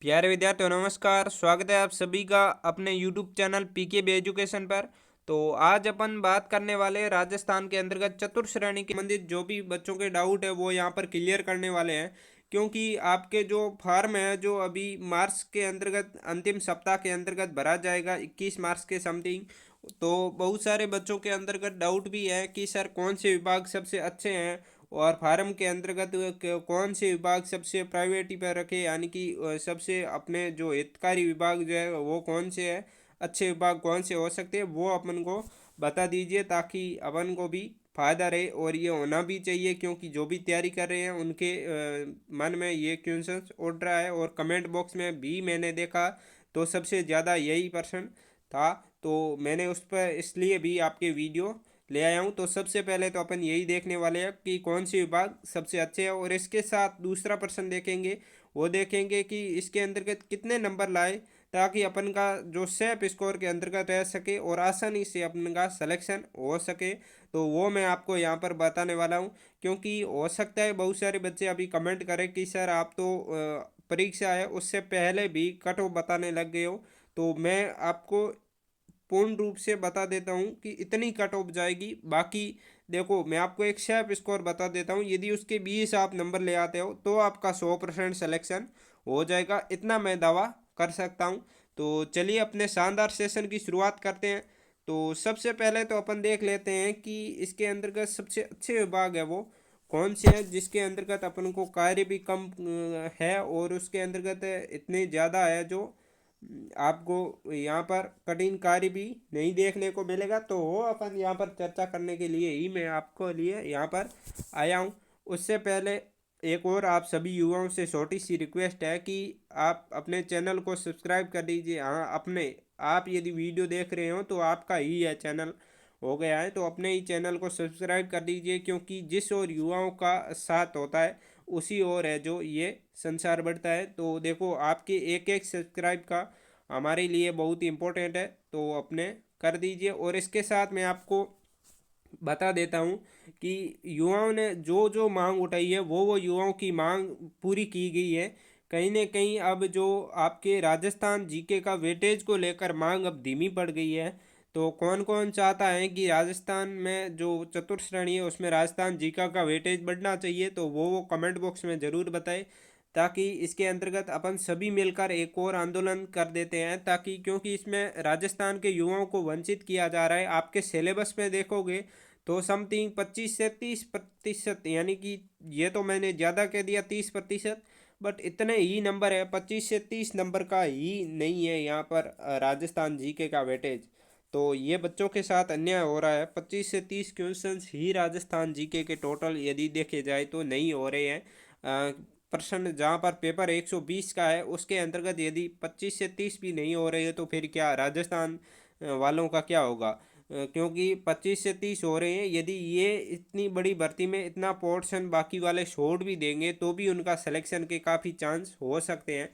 प्यारे विद्यार्थियों नमस्कार। स्वागत है आप सभी का अपने यूट्यूब चैनल पीके एजुकेशन पर। तो आज अपन बात करने वाले हैं राजस्थान के अंतर्गत चतुर्थ श्रेणी के संबंधित जो भी बच्चों के डाउट है वो यहाँ पर क्लियर करने वाले हैं। क्योंकि आपके जो फॉर्म है जो अभी मार्च के अंतर्गत अंतिम सप्ताह के अंतर्गत भरा जाएगा 21 मार्च के समथिंग। तो बहुत सारे बच्चों के अंतर्गत डाउट भी है कि सर कौन से विभाग सबसे अच्छे हैं और फार्म के अंतर्गत कौन से विभाग सबसे प्रायोरिटी पर रखे, यानी कि सबसे अपने जो हितकारी विभाग जो है वो कौन से है, अच्छे विभाग कौन से हो सकते हैं वो अपन को बता दीजिए ताकि अपन को भी फायदा रहे और ये होना भी चाहिए। क्योंकि जो भी तैयारी कर रहे हैं उनके मन में ये क्वेश्चन उठ रहा है और कमेंट बॉक्स में भी मैंने देखा तो सबसे ज़्यादा यही प्रश्न था। तो मैंने उस पर इसलिए भी आपके वीडियो ले आया हूँ। तो सबसे पहले तो अपन यही देखने वाले हैं कि कौन सी विभाग सबसे अच्छे है और इसके साथ दूसरा प्रश्न देखेंगे। वो देखेंगे कि इसके अंतर्गत कितने नंबर लाए ताकि अपन का जो सेफ स्कोर के अंतर्गत रह सके और आसानी से अपन का सिलेक्शन हो सके। तो वो मैं आपको यहाँ पर बताने वाला हूँ। क्योंकि हो सकता है बहुत सारे बच्चे अभी कमेंट करें कि सर आप तो परीक्षा है उससे पहले भी कट ऑफ बताने लग गए हो। तो मैं आपको पूर्ण रूप से बता देता हूँ कि इतनी कट ऑफ जाएगी। बाकी देखो मैं आपको एक शेफ स्कोर बता देता हूँ, यदि उसके 20 आप नंबर ले आते हो तो आपका 100% सिलेक्शन हो जाएगा, इतना मैं दावा कर सकता हूँ। तो चलिए अपने शानदार सेशन की शुरुआत करते हैं। तो सबसे पहले तो अपन देख लेते हैं कि इसके अंतर्गत सबसे अच्छे विभाग है वो कौन से हैं जिसके अंतर्गत अपन को कार्य भी कम है और उसके अंतर्गत इतने ज़्यादा है जो आपको यहाँ पर कठिन कार्य भी नहीं देखने को मिलेगा। तो वो अपन यहाँ पर चर्चा करने के लिए ही मैं आपको लिए यहाँ पर आया हूँ। उससे पहले एक और आप सभी युवाओं से छोटी सी रिक्वेस्ट है कि आप अपने चैनल को सब्सक्राइब कर दीजिए। हाँ अपने आप यदि वीडियो देख रहे हो तो आपका ही है चैनल हो गया है तो अपने ही चैनल को सब्सक्राइब कर दीजिए। क्योंकि जिस और युवाओं का साथ होता है उसी ओर है जो ये संसार बढ़ता है। तो देखो आपके एक एक सब्सक्राइब का हमारे लिए बहुत ही इम्पोर्टेंट है तो अपने कर दीजिए। और इसके साथ मैं आपको बता देता हूँ कि युवाओं ने जो जो मांग उठाई है वो युवाओं की मांग पूरी की गई है। कहीं ना कहीं अब जो आपके राजस्थान जीके का वेटेज को लेकर मांग अब धीमी पड़ गई है। तो कौन कौन चाहता है कि राजस्थान में जो चतुर्थ श्रेणी है उसमें राजस्थान जीका का वेटेज बढ़ना चाहिए तो वो कमेंट बॉक्स में ज़रूर बताए ताकि इसके अंतर्गत अपन सभी मिलकर एक और आंदोलन कर देते हैं। ताकि क्योंकि इसमें राजस्थान के युवाओं को वंचित किया जा रहा है। आपके सिलेबस में देखोगे तो समथिंग 25 से 30%, यानी कि ये तो मैंने ज़्यादा कह दिया 30%, बट इतने ही नंबर है 25 से 30 नंबर का ही नहीं है यहाँ पर राजस्थान जीके का वेटेज। तो ये बच्चों के साथ अन्याय हो रहा है। 25 से 30 क्वेश्चंस ही राजस्थान जीके के टोटल यदि देखे जाए तो नहीं हो रहे हैं। प्रश्न जहाँ पर पेपर 120 का है उसके अंतर्गत यदि 25 से 30 भी नहीं हो रहे हैं तो फिर क्या राजस्थान वालों का क्या होगा। क्योंकि 25 से 30 हो रहे हैं, यदि ये इतनी बड़ी भर्ती में इतना पोर्शन बाकी वाले छोड़ भी देंगे तो भी उनका सिलेक्शन के काफ़ी चांस हो सकते हैं।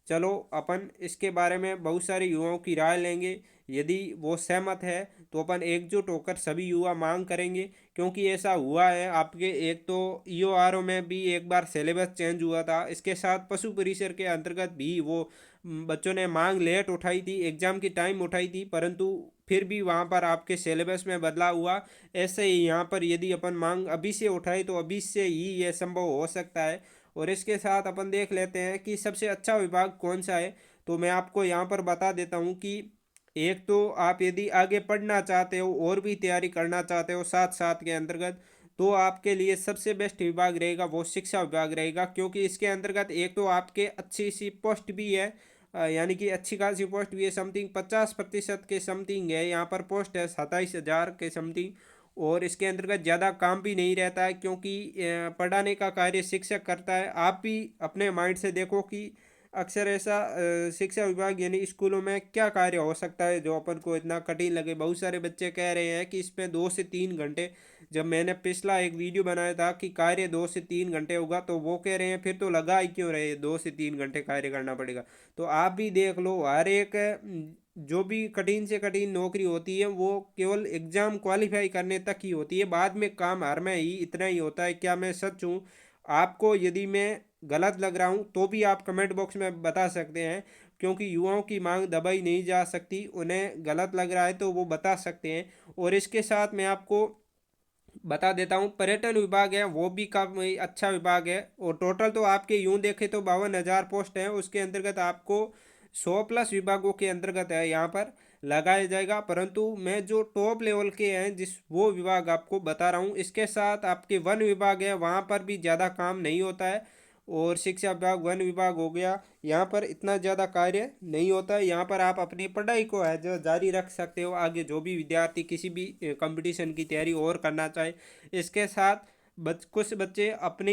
चलो अपन इसके बारे में बहुत सारे युवाओं की राय लेंगे। यदि वो सहमत है तो अपन एकजुट होकर सभी युवा मांग करेंगे। क्योंकि ऐसा हुआ है आपके एक तो ईओआरओ में भी एक बार सिलेबस चेंज हुआ था, इसके साथ पशु परिसर के अंतर्गत भी वो बच्चों ने मांग लेट उठाई थी, एग्ज़ाम की टाइम उठाई थी, परंतु फिर भी वहाँ पर आपके सिलेबस में बदलाव हुआ। ऐसे ही यहाँ पर यदि अपन मांग अभी से उठाए तो अभी से ही ये संभव हो सकता है। और इसके साथ अपन देख लेते हैं कि सबसे अच्छा विभाग कौन सा है। तो मैं आपको यहाँ पर बता देता हूँ कि एक तो आप यदि आगे पढ़ना चाहते हो और भी तैयारी करना चाहते हो साथ साथ के अंतर्गत तो आपके लिए सबसे बेस्ट विभाग रहेगा वो शिक्षा विभाग रहेगा। क्योंकि इसके अंतर्गत एक तो आपके अच्छी सी पोस्ट भी है, यानी कि अच्छी खासी पोस्ट भी है, समथिंग 50% के समथिंग है यहाँ पर पोस्ट है 27,000 के समथिंग। और इसके अंतर्गत ज़्यादा काम भी नहीं रहता है क्योंकि पढ़ाने का कार्य शिक्षक करता है। आप भी अपने माइंड से देखो कि अक्सर ऐसा शिक्षा विभाग यानी स्कूलों में क्या कार्य हो सकता है जो अपन को इतना कठिन लगे। बहुत सारे बच्चे कह रहे हैं कि इसमें 2 से 3 घंटे, जब मैंने पिछला एक वीडियो बनाया था कि कार्य 2 से 3 घंटे होगा तो वो कह रहे हैं फिर तो लगा ही क्यों रहे 2 से 3 घंटे कार्य करना पड़ेगा। तो आप भी देख लो हर एक जो भी कठिन से कठिन नौकरी होती है वो केवल एग्ज़ाम क्वालिफाई करने तक ही होती है, बाद में काम हर में ही इतना ही होता है। क्या मैं सच हूँ? आपको यदि मैं गलत लग रहा हूँ तो भी आप कमेंट बॉक्स में बता सकते हैं, क्योंकि युवाओं की मांग दबाई नहीं जा सकती। उन्हें गलत लग रहा है तो वो बता सकते हैं। और इसके साथ मैं आपको बता देता हूँ, पर्यटन विभाग है वो भी काफ़ी अच्छा विभाग है। और टोटल तो आपके यूं देखे तो 52,000 पोस्ट हैं, उसके अंतर्गत आपको 100+ विभागों के अंतर्गत है यहाँ पर लगाया जाएगा। परंतु मैं जो टॉप लेवल के हैं जिस वो विभाग आपको बता रहा हूँ। इसके साथ आपके वन विभाग है, वहाँ पर भी ज़्यादा काम नहीं होता है। और शिक्षा विभाग, वन विभाग हो गया, यहाँ पर इतना ज़्यादा कार्य नहीं होता है। यहाँ पर आप अपनी पढ़ाई को है जो जारी रख सकते हो, आगे जो भी विद्यार्थी किसी भी कंपटीशन की तैयारी और करना चाहे। इसके साथ कुछ बच्चे अपनी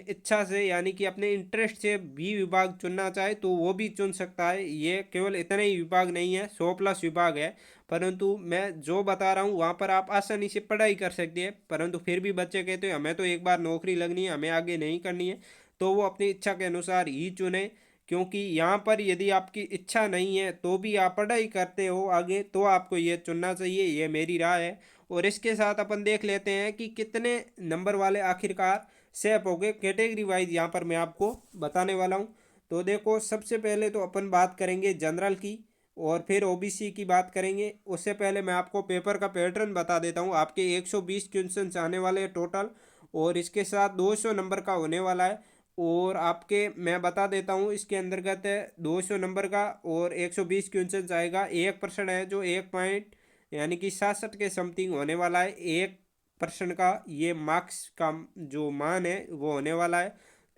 इच्छा से यानी कि अपने इंटरेस्ट से भी विभाग चुनना चाहे तो वो भी चुन सकता है। ये केवल इतने ही विभाग नहीं है, 100+ विभाग है। परंतु मैं जो बता रहा हूँ वहाँ पर आप आसानी से पढ़ाई कर सकते हैं। परंतु फिर भी बच्चे कहते हैं हमें तो एक बार नौकरी लगनी है, हमें आगे नहीं करनी है, तो वो अपनी इच्छा के अनुसार ही चुने। क्योंकि यहाँ पर यदि आपकी इच्छा नहीं है तो भी आप पढ़ाई करते हो आगे, तो आपको ये चुनना चाहिए, ये मेरी राय है। और इसके साथ अपन देख लेते हैं कि कितने नंबर वाले आखिरकार सेप हो गए कैटेगरी वाइज, यहाँ पर मैं आपको बताने वाला हूँ। तो देखो, सबसे पहले तो अपन बात करेंगे जनरल की और फिर ओबीसी की बात करेंगे। उससे पहले मैं आपको पेपर का पैटर्न बता देता हूँ। आपके 120 क्वेश्चन आने वाले हैं टोटल, और इसके साथ 200 नंबर का होने वाला है। और आपके मैं बता देता हूँ इसके अंतर्गत 200 नंबर का और 120 क्वेश्चन आएगा। एक प्रश्न है जो 1 पॉइंट यानी कि 67 के समथिंग होने वाला है। एक प्रश्न का ये मार्क्स का जो मान है वो होने वाला है,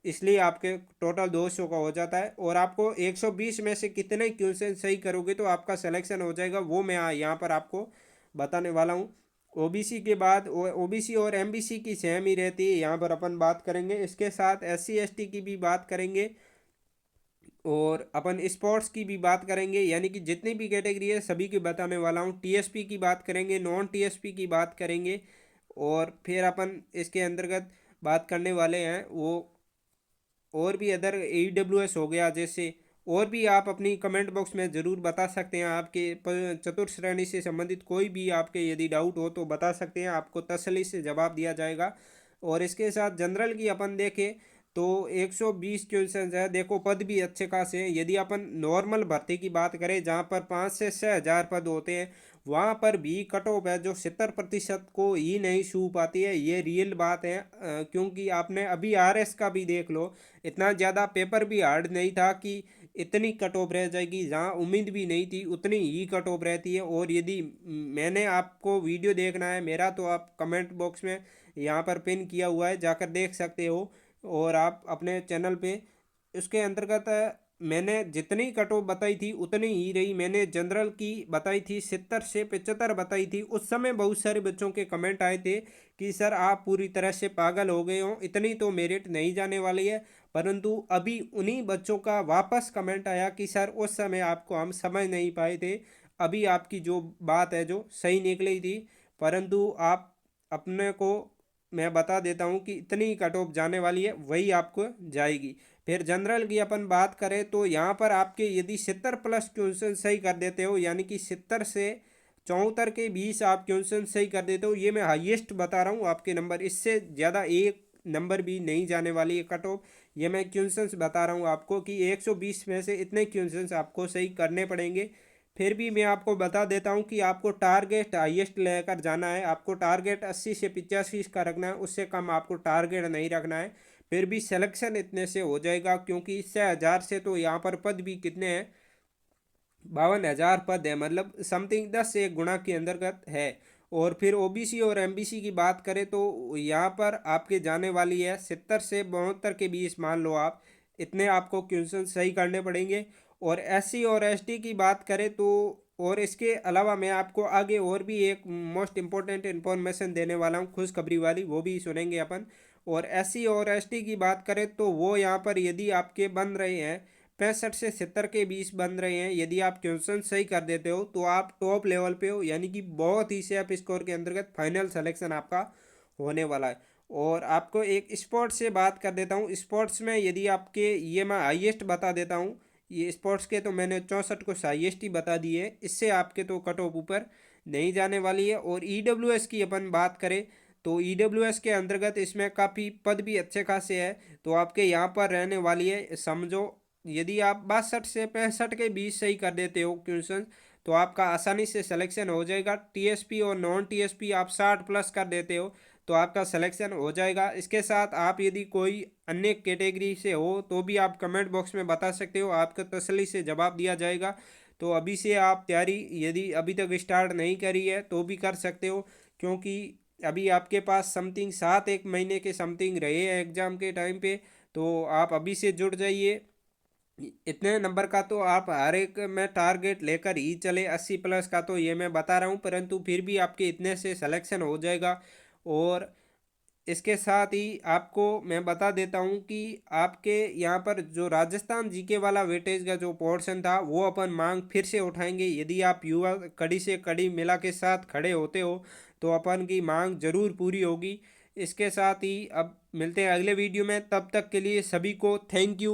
इसलिए आपके टोटल 200 का हो जाता है। और आपको 120 में से कितने क्वेश्चन सही करोगे तो आपका सिलेक्शन हो जाएगा, वो मैं यहाँ पर आपको बताने वाला हूँ। ओबीसी के बाद ओबीसी और एमबीसी की सेम ही रहती है, यहाँ पर अपन बात करेंगे। इसके साथ एससी एसटी की भी बात करेंगे और अपन स्पोर्ट्स की भी बात करेंगे, यानी कि जितनी भी कैटेगरी है सभी की बताने वाला हूँ। टीएसपी की बात करेंगे, नॉन टीएसपी की बात करेंगे, और फिर अपन इसके अंतर्गत बात करने वाले हैं वो और भी अदर ईडब्ल्यूएस हो गया जैसे। और भी आप अपनी कमेंट बॉक्स में ज़रूर बता सकते हैं, आपके चतुर्थ श्रेणी से संबंधित कोई भी आपके यदि डाउट हो तो बता सकते हैं, आपको तसल्ली से जवाब दिया जाएगा। और इसके साथ जनरल की अपन देखें तो 120 क्वेश्चन है। देखो, पद भी अच्छे खासे हैं। यदि अपन नॉर्मल भर्ती की बात करें जहाँ पर 5 से 6 हज़ार पद होते हैं, वहाँ पर भी कट ऑफ है जो 70% को ही नहीं छू पाती है, ये रियल बात है। क्योंकि आपने अभी आरएस का भी देख लो, इतना ज़्यादा पेपर भी हार्ड नहीं था कि इतनी कट ऑफ रह जाएगी। जहाँ उम्मीद भी नहीं थी उतनी ही कट ऑफ रहती है। और यदि मैंने आपको वीडियो देखना है मेरा तो आप कमेंट बॉक्स में यहाँ पर पिन किया हुआ है, जाकर देख सकते हो। और आप अपने चैनल पे उसके अंतर्गत मैंने जितनी कट ऑफ बताई थी उतनी ही रही। मैंने जनरल की बताई थी 70 से 75 बताई थी। उस समय बहुत सारे बच्चों के कमेंट आए थे कि सर आप पूरी तरह से पागल हो गए हो, इतनी तो मेरिट नहीं जाने वाली है। परंतु अभी उन्हीं बच्चों का वापस कमेंट आया कि सर उस समय आपको हम समझ नहीं पाए थे, अभी आपकी जो बात है जो सही निकली थी। परंतु आप अपने को मैं बता देता हूँ कि इतनी कट ऑफ जाने वाली है, वही आपको जाएगी। फिर जनरल की अपन बात करें तो यहाँ पर आपके यदि 70+ क्वेश्चन सही कर देते हो, यानी कि 70 से 74 के 20 आप क्वेश्चन सही कर देते हो, ये मैं हाईएस्ट बता रहा हूँ आपके नंबर, इससे ज़्यादा एक नंबर भी नहीं जाने वाली है कट ऑफ। ये मैं क्वेश्चंस बता रहा हूँ आपको कि 120 में से इतने क्वेश्चंस आपको सही करने पड़ेंगे। फिर भी मैं आपको बता देता हूँ कि आपको टारगेट हाईएस्ट लेकर जाना है। आपको टारगेट 80 से 85 का रखना है, उससे कम आपको टारगेट नहीं रखना है। फिर भी सिलेक्शन इतने से हो जाएगा, क्योंकि इससे 1000 से तो यहाँ पर पद भी कितने हैं, 52,000 पद है, मतलब समथिंग 10 से 1 गुना के अंतर्गत है। और फिर ओबीसी और एमबीसी की बात करें तो यहाँ पर आपके जाने वाली है 70 से 72 के 20, मान लो आप इतने आपको क्वेश्चन सही करने पड़ेंगे। और एससी और एसटी की बात करें तो, और इसके अलावा मैं आपको आगे और भी एक मोस्ट इम्पोर्टेंट इन्फॉर्मेशन देने वाला हूँ खुशखबरी वाली, वो भी सुनेंगे अपन। और एससी और एसटी की बात करें तो वो यहाँ पर यदि आपके बन रहे हैं 65 से 70 के 20 बन रहे हैं, यदि आप क्वेश्चन सही कर देते हो तो आप टॉप लेवल पे हो, यानी कि बहुत ही सेफ स्कोर के अंतर्गत फाइनल सिलेक्शन आपका होने वाला है। और आपको एक स्पोर्ट्स से बात कर देता हूँ। स्पोर्ट्स में यदि आपके ये मैं हाईएस्ट बता देता हूँ, ये स्पोर्ट्स के तो मैंने 64 को हाईएस्ट ही बता दिए है, इससे आपके तो कट ऑफ ऊपर नहीं जाने वाली है। और ईडब्ल्यूएस की अपन बात करें तो ईडब्ल्यूएस के अंतर्गत इसमें काफ़ी पद भी अच्छे खासे है। तो आपके यहाँ पर रहने वाली है, समझो यदि आप 62 से 65 के बीच सही कर देते हो क्वेश्चन, तो आपका आसानी से सिलेक्शन हो जाएगा। टीएसपी और नॉन टीएसपी आप 60 प्लस कर देते हो तो आपका सिलेक्शन हो जाएगा। इसके साथ आप यदि कोई अन्य कैटेगरी से हो तो भी आप कमेंट बॉक्स में बता सकते हो, आपका तसल्ली से जवाब दिया जाएगा। तो अभी से आप तैयारी यदि अभी तक स्टार्ट नहीं करी है तो भी कर सकते हो, क्योंकि अभी आपके पास समथिंग 7 एक महीने के समथिंग रहे हैं एग्ज़ाम के टाइम पे। तो आप अभी से जुड़ जाइए। इतने नंबर का तो आप हर एक में टारगेट लेकर ही चले, 80 प्लस का तो ये मैं बता रहा हूँ, परंतु फिर भी आपके इतने से सिलेक्शन हो जाएगा। और इसके साथ ही आपको मैं बता देता हूँ कि आपके यहाँ पर जो राजस्थान जीके वाला वेटेज का जो पोर्शन था वो अपन मांग फिर से उठाएंगे। यदि आप युवा कड़ी से कड़ी मिला के साथ खड़े होते हो तो अपन की मांग जरूर पूरी होगी। इसके साथ ही अब मिलते हैं अगले वीडियो में, तब तक के लिए सभी को थैंक यू।